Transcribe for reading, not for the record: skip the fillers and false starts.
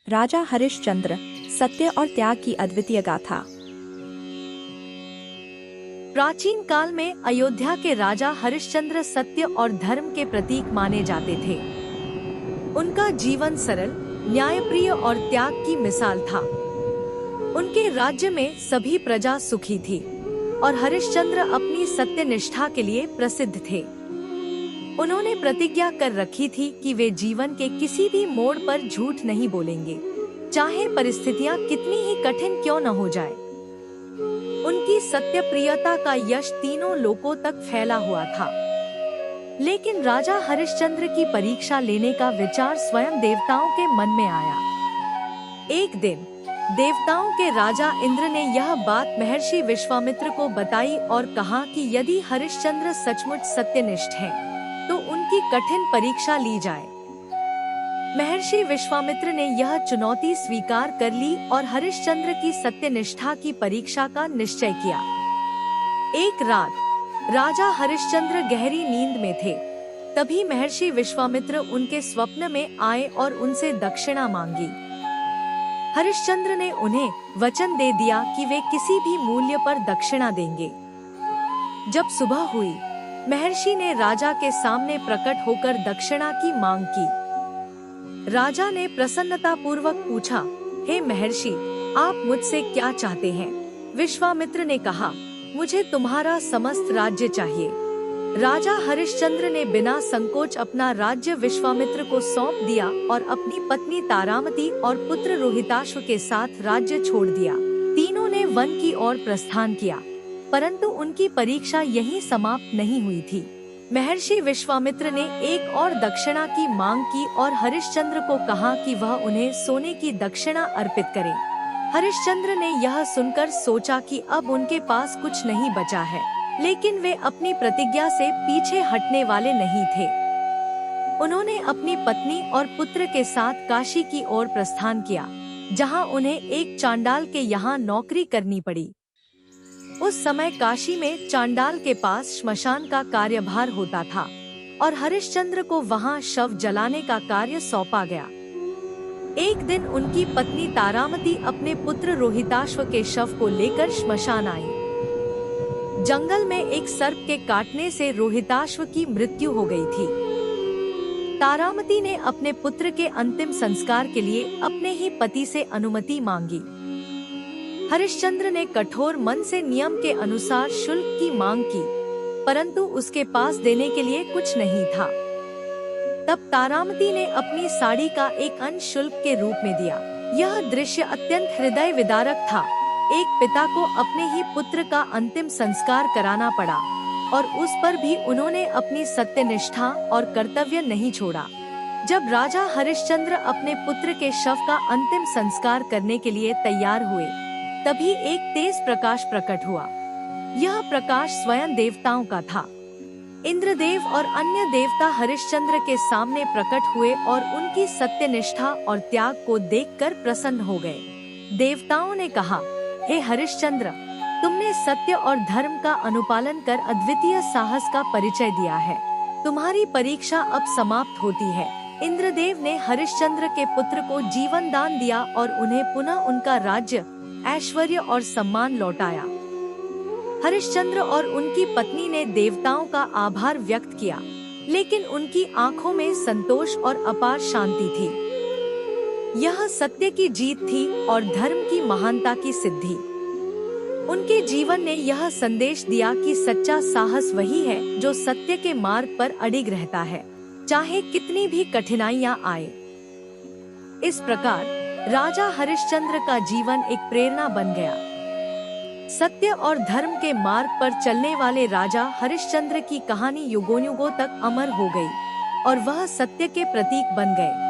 राजा हरिश्चंद्र, सत्य और त्याग की अद्वितीय गाथा। प्राचीन काल में अयोध्या के राजा हरिश्चंद्र सत्य और धर्म के प्रतीक माने जाते थे। उनका जीवन सरल, न्यायप्रिय और त्याग की मिसाल था। उनके राज्य में सभी प्रजा सुखी थी और हरिश्चंद्र अपनी सत्यनिष्ठा के लिए प्रसिद्ध थे। उन्होंने प्रतिज्ञा कर रखी थी कि वे जीवन के किसी भी मोड़ पर झूठ नहीं बोलेंगे, चाहे परिस्थितियां कितनी ही कठिन क्यों न हो जाए। उनकी सत्यप्रियता का यश तीनों लोकों तक फैला हुआ था। लेकिन राजा हरिश्चंद्र की परीक्षा लेने का विचार स्वयं देवताओं के मन में आया। एक दिन देवताओं के राजा इंद्र ने यह बात महर्षि विश्वामित्र को बताई और कहा कि यदि हरिश्चंद्र सचमुच सत्यनिष्ठ हैं, तो उनकी कठिन परीक्षा ली जाए। महर्षि विश्वामित्र ने यह चुनौती स्वीकार कर ली और हरिश्चंद्र की सत्यनिष्ठा की परीक्षा का निश्चय किया। एक रात राजा हरिश्चंद्र गहरी नींद में थे। तभी महर्षि विश्वामित्र उनके स्वप्न में आए और उनसे दक्षिणा मांगी। हरिश्चंद्र ने उन्हें वचन दे दिया कि वे किसी भी मूल्य पर दक्षिणा देंगे। जब सुबह हुई, महर्षि ने राजा के सामने प्रकट होकर दक्षिणा की मांग की। राजा ने प्रसन्नता पूर्वक पूछा, हे महर्षि, आप मुझसे क्या चाहते हैं? विश्वामित्र ने कहा, मुझे तुम्हारा समस्त राज्य चाहिए। राजा हरिश्चंद्र ने बिना संकोच अपना राज्य विश्वामित्र को सौंप दिया और अपनी पत्नी तारामती और पुत्र रोहिताश्व के साथ राज्य छोड़ दिया। तीनों ने वन की ओर प्रस्थान किया, परंतु उनकी परीक्षा यहीं समाप्त नहीं हुई थी। महर्षि विश्वामित्र ने एक और दक्षिणा की मांग की और हरिश्चंद्र को कहा कि वह उन्हें सोने की दक्षिणा अर्पित करे। हरिश्चंद्र ने यह सुनकर सोचा कि अब उनके पास कुछ नहीं बचा है, लेकिन वे अपनी प्रतिज्ञा से पीछे हटने वाले नहीं थे। उन्होंने अपनी पत्नी और पुत्र के साथ काशी की ओर प्रस्थान किया, जहां उन्हें एक चांडाल के यहाँ नौकरी करनी पड़ी। उस समय काशी में चांडाल के पास श्मशान का कार्यभार होता था और हरिश्चंद्र को वहां शव जलाने का कार्य सौंपा गया। एक दिन उनकी पत्नी तारामती अपने पुत्र रोहिताश्व के शव को लेकर श्मशान आई। जंगल में एक सर्प के काटने से रोहिताश्व की मृत्यु हो गई थी। तारामती ने अपने पुत्र के अंतिम संस्कार के लिए अपने ही पति से अनुमति मांगी। हरिश्चंद्र ने कठोर मन से नियम के अनुसार शुल्क की मांग की, परंतु उसके पास देने के लिए कुछ नहीं था। तब तारामती ने अपनी साड़ी का एक अंश शुल्क के रूप में दिया। यह दृश्य अत्यंत हृदय विदारक था। एक पिता को अपने ही पुत्र का अंतिम संस्कार कराना पड़ा और उस पर भी उन्होंने अपनी सत्यनिष्ठा और कर्तव्य नहीं छोड़ा। जब राजा हरिश्चंद्र अपने पुत्र के शव का अंतिम संस्कार करने के लिए तैयार हुए, तभी एक तेज प्रकाश प्रकट हुआ। यह प्रकाश स्वयं देवताओं का था। इंद्रदेव और अन्य देवता हरिश्चंद्र के सामने प्रकट हुए और उनकी सत्यनिष्ठा और त्याग को देखकर प्रसन्न हो गए। देवताओं ने कहा, हे हरिश्चंद्र, तुमने सत्य और धर्म का अनुपालन कर अद्वितीय साहस का परिचय दिया है। तुम्हारी परीक्षा अब समाप्त होती है। इंद्रदेव ने हरिश्चंद्र के पुत्र को जीवन दान दिया और उन्हें पुनः उनका राज्य, ऐश्वर्य और सम्मान लौटाया। हरिश्चंद्र और उनकी पत्नी ने देवताओं का आभार व्यक्त किया, लेकिन उनकी आंखों में संतोष और अपार शांति थी। यह सत्य की जीत थी और धर्म की महानता की सिद्धि। उनके जीवन ने यह संदेश दिया कि सच्चा साहस वही है जो सत्य के मार्ग पर अडिग रहता है, चाहे कितनी भी कठिनाइयां आए। इस प्रकार राजा हरिश्चंद्र का जीवन एक प्रेरणा बन गया। सत्य और धर्म के मार्ग पर चलने वाले राजा हरिश्चंद्र की कहानी युगों युगों तक अमर हो गई और वह सत्य के प्रतीक बन गए।